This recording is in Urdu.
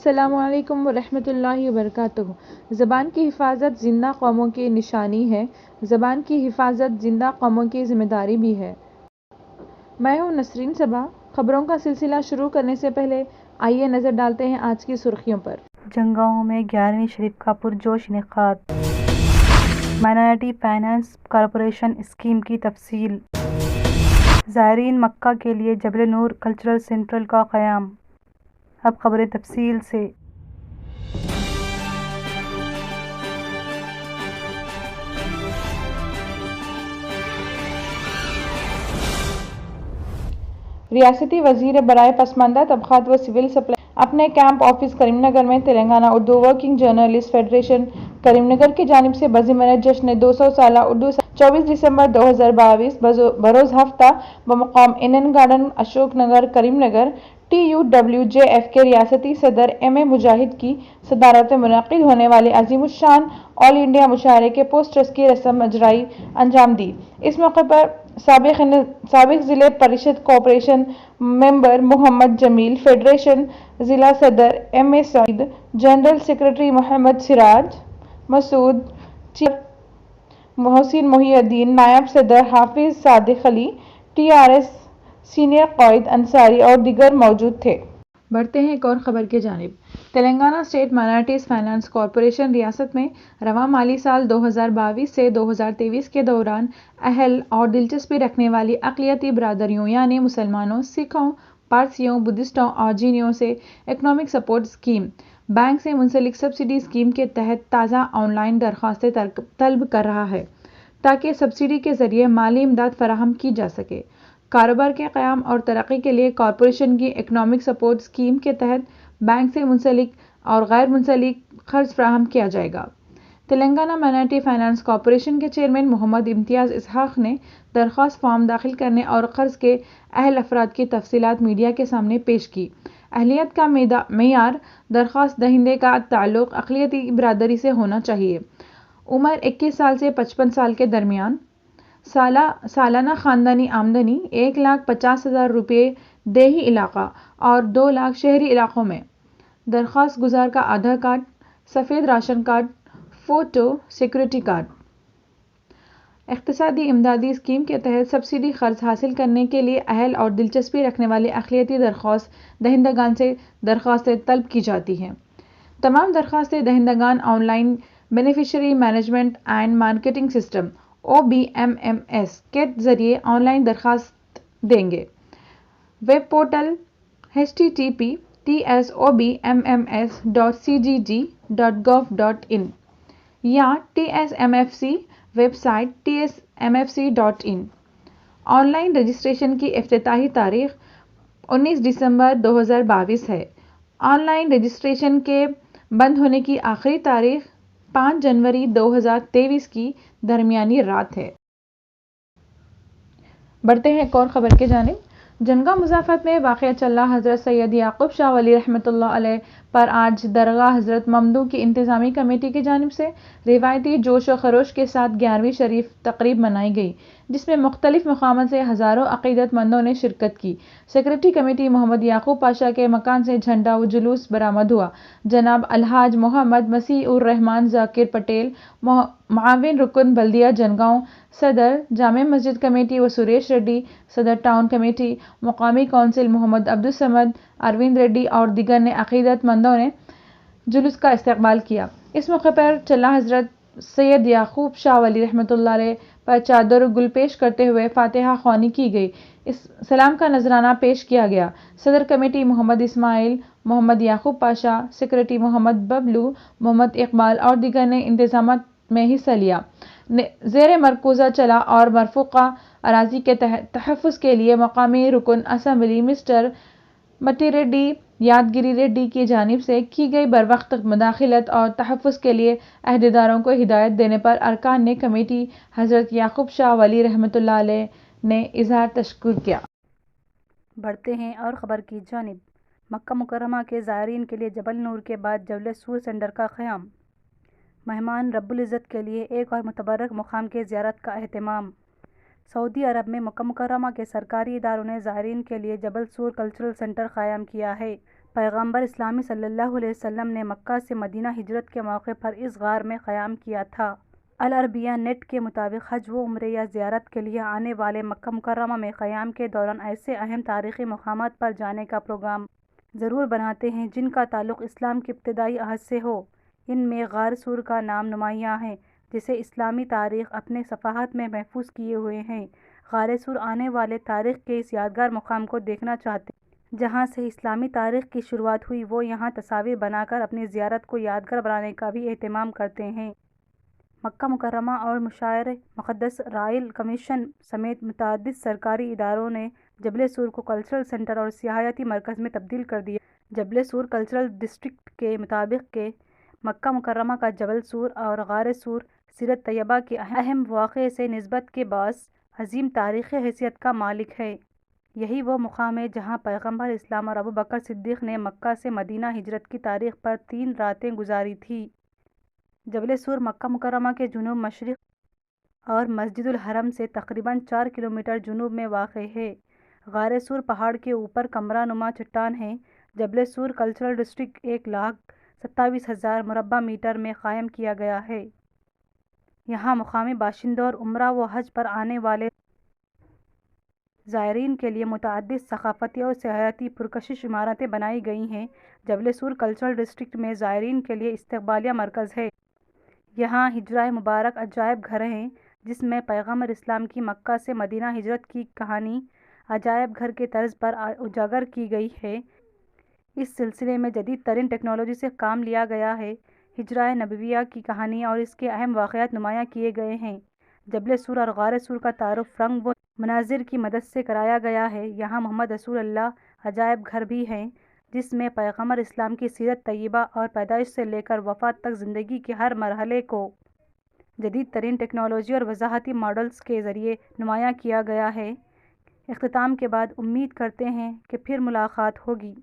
السلام علیکم ورحمۃ اللہ وبرکاتہ۔ زبان کی حفاظت زندہ قوموں کی نشانی ہے۔ زبان کی حفاظت زندہ قوموں کی ذمہ داری بھی ہے۔ میں ہوں نسرین صبا۔ خبروں کا سلسلہ شروع کرنے سے پہلے آئیے نظر ڈالتے ہیں آج کی سرخیوں پر۔ جنگاؤں میں 11ویں شریف کا پرجوش انعقاد۔ مائنارٹی فائنانس کارپوریشن اسکیم کی تفصیل۔ زائرین مکہ کے لیے جبل نور کلچرل سینٹر کا قیام۔ اب خبریں تفصیل سے۔ ریاستی وزیر برائے پسماندہ طبقات و سول سپلائی اپنے کیمپ آفس کریم نگر میں Telangana Urdu working journalist federation Karimnagar کی جانب سے بضمانت جشن 200 سالہ اردو 24 دسمبر 2022 بروز ہفتہ بمقام انڈین گارڈن اشوک نگر کریم نگر TUWJF کے ریاستی صدر ایم مجاہد کی صدارت میں منعقد ہونے والے عظیم الشان آل انڈیا مشاعرے کے پوسٹرز کی رسم اجرائی انجام دی۔ اس موقع پر سابق ضلع پریشد کارپوریشن ممبر محمد جمیل، فیڈریشن ضلع صدر ایم سعید، جنرل سیکریٹری محمد سراج مسعود، چیئر محسن محی الدین، نائب صدر حافظ صادق علی، TRS سینئر قائد انصاری اور دیگر موجود تھے۔ بڑھتے ہیں ایک اور خبر کی جانب۔ Telangana state minorities finance corporation ریاست میں رواں مالی سال 2022 سے 2023 کے دوران اہل اور دلچسپی رکھنے والی اقلیتی برادریوں یعنی مسلمانوں، سکھوں، پارسیوں، بدھسٹوں اور جینوں سے اکنامک سپورٹ اسکیم بینک سے منسلک سبسڈی اسکیم کے تحت تازہ آن لائن درخواستیں طلب کر رہا ہے تاکہ سبسڈی کے ذریعے مالی امداد فراہم کی جا سکے۔ کاروبار کے قیام اور ترقی کے لیے کارپوریشن کی اکنامک سپورٹ اسکیم کے تحت بینک سے منسلک اور غیر منسلک قرض فراہم کیا جائے گا۔ تلنگانہ مائنارٹی فائنانس کارپوریشن کے چیئرمین محمد امتیاز اسحاق نے درخواست فارم داخل کرنے اور قرض کے اہل افراد کی تفصیلات میڈیا کے سامنے پیش کی۔ اہلیت کا معیار: درخواست دہندے کا تعلق اقلیتی برادری سے ہونا چاہیے۔ عمر 21 سال سے 55 سال کے درمیان۔ سالانہ خاندانی آمدنی 1,50,000 روپے دیہی علاقہ اور 2 لاکھ شہری علاقوں میں۔ درخواست گزار کا آدھار کارڈ، سفید ration card, photo, security card. اقتصادی امدادی اسکیم کے تحت سبسڈی قرض حاصل کرنے کے لیے اہل اور دلچسپی رکھنے والے اقلیتی درخواست دہندگان سے درخواستیں طلب کی جاتی ہیں۔ تمام درخواست دہندگان on line beneficiary management and marketing system OBMMS کے ذریعے آن لائن درخواست دیں گے۔ ویب پورٹل https://obmms.cgg.gov.in یا TSMFC website tsmfc.in۔ Online registration کی افتتاحی تاریخ 19 دسمبر 2022 ہے۔ آن لائن رجسٹریشن کے بند ہونے کی آخری تاریخ 5 جنوری 2023 کی درمیانی رات ہے۔ بڑھتے ہیں ایک اور خبر کی جانب۔ جنگا مضافات میں واقع چلہ حضرت سید یعقوب شاہ ولی رحمۃ اللہ علیہ پر آج درگاہ حضرت ممدو کی انتظامی کمیٹی کی جانب سے روایتی جوش و خروش کے ساتھ 11ویں شریف تقریب منائی گئی، جس میں مختلف مقامات سے ہزاروں عقیدت مندوں نے شرکت کی۔ سیکریٹری کمیٹی محمد یعقوب پاشا کے مکان سے جھنڈا و جلوس برآمد ہوا۔ جناب الحاج محمد مسیح الرحمان ذاکر پٹیل، معاون رکن بلدیہ جنگاؤں، صدر جامع مسجد کمیٹی و سریش ریڈی، صدر ٹاؤن کمیٹی، مقامی کونسل محمد عبدالصمد، اروند ریڈی اور دیگر نے عقیدت مندوں نے جلوس کا استقبال کیا۔ اس موقع پر چلہ حضرت سید یعقوب شاہ ولی رحمۃ اللہ علیہ پر چادر و گل پیش کرتے ہوئے فاتحہ خوانی کی گئی، سلام کا نذرانہ پیش کیا گیا۔ صدر کمیٹی محمد اسماعیل، محمد یعقوب پاشا، سیکریٹری محمد ببلو، محمد اقبال اور دیگر نے انتظامات میں حصہ لیا۔ زیر مرکوزہ چلہ اور مرفوقہ اراضی کے تحفظ کے لیے مقامی رکن اسمبلی مسٹر مٹی ریڈی یادگیری ریڈی کی جانب سے کی گئی بروقت مداخلت اور تحفظ کے لیے عہدیداروں کو ہدایت دینے پر ارکان نے کمیٹی حضرت یعقوب شاہ ولی رحمۃ اللہ علیہ نے اظہار تشکر کیا۔ بڑھتے ہیں اور خبر کی جانب۔ مکہ مکرمہ کے زائرین کے لیے جبل نور کے بعد جبل سور سینٹر کا قیام۔ مہمان رب العزت کے لیے ایک اور متبرک مقام کی زیارت کا اہتمام۔ سعودی عرب میں مکہ مکرمہ کے سرکاری اداروں نے زائرین کے لیے جبل سور کلچرل سینٹر قائم کیا ہے پیغمبر اسلامی صلی اللہ علیہ وسلم نے مکہ سے مدینہ ہجرت کے موقع پر اس غار میں قیام کیا تھا۔ العربیہ نیٹ کے مطابق حج و عمرے یا زیارت کے لیے آنے والے مکہ مکرمہ میں قیام کے دوران ایسے اہم تاریخی مقامات پر جانے کا پروگرام ضرور بناتے ہیں جن کا تعلق اسلام کے ابتدائی عہد سے ہو۔ ان میں غار سور کا نام نمایاں ہے، جسے اسلامی تاریخ اپنے صفحات میں محفوظ کیے ہوئے ہیں۔ غار سور آنے والے تاریخ کے اس یادگار مقام کو دیکھنا چاہتے ہیں جہاں سے اسلامی تاریخ کی شروعات ہوئی، وہ یہاں تصاویر بنا کر اپنی زیارت کو یادگار بنانے کا بھی اہتمام کرتے ہیں۔ مکہ مکرمہ اور مشعر مقدس رائل کمیشن سمیت متعدد سرکاری اداروں نے جبل سور کو کلچرل سینٹر اور سیاحتی مرکز میں تبدیل کر دیا۔ جبل سور کلچرل ڈسٹرکٹ کے مطابق کہ مکہ مکرمہ کا جبل سور اور غار سور سیرت طیبہ کے اہم واقعے سے نسبت کے باعث عظیم تاریخی حیثیت کا مالک ہے۔ یہی وہ مقام ہے جہاں پیغمبر اسلام اور ابوبکر صدیق نے مکہ سے مدینہ ہجرت کی تاریخ پر 3 راتیں گزاری تھیں۔ جبل سور مکہ مکرمہ کے جنوب مشرق اور مسجد الحرم سے تقریباً 4 کلومیٹر جنوب میں واقع ہے۔ غار سور پہاڑ کے اوپر کمرہ نما چٹان ہے۔ جبل سور کلچرل ڈسٹرکٹ 1,27,000 مربع میٹر میں قائم کیا گیا ہے۔ یہاں مقامی باشندوں اور عمرہ و حج پر آنے والے زائرین کے لیے متعدد ثقافتی اور سیاحتی پرکشش عمارتیں بنائی گئی ہیں۔ جبل سور کلچرل ڈسٹرکٹ میں زائرین کے لیے استقبالیہ مرکز ہے۔ یہاں ہجرہ مبارک عجائب گھر ہیں، جس میں پیغمبر اسلام کی مکہ سے مدینہ ہجرت کی کہانی عجائب گھر کے طرز پر اجاگر کی گئی ہے۔ اس سلسلے میں جدید ترین ٹیکنالوجی سے کام لیا گیا ہے۔ ہجرہ نبویہ کی کہانی اور اس کے اہم واقعات نمایاں کیے گئے ہیں۔ جبل سور اور غار سور کا تعارف رنگ و مناظر کی مدد سے کرایا گیا ہے۔ یہاں محمد رسول اللہ عجائب گھر بھی ہیں، جس میں پیغمبر اسلام کی سیرت طیبہ اور پیدائش سے لے کر وفات تک زندگی کے ہر مرحلے کو جدید ترین ٹیکنالوجی اور وضاحتی ماڈلز کے ذریعے نمایاں کیا گیا ہے۔ اختتام کے بعد امید کرتے ہیں کہ پھر ملاقات ہوگی۔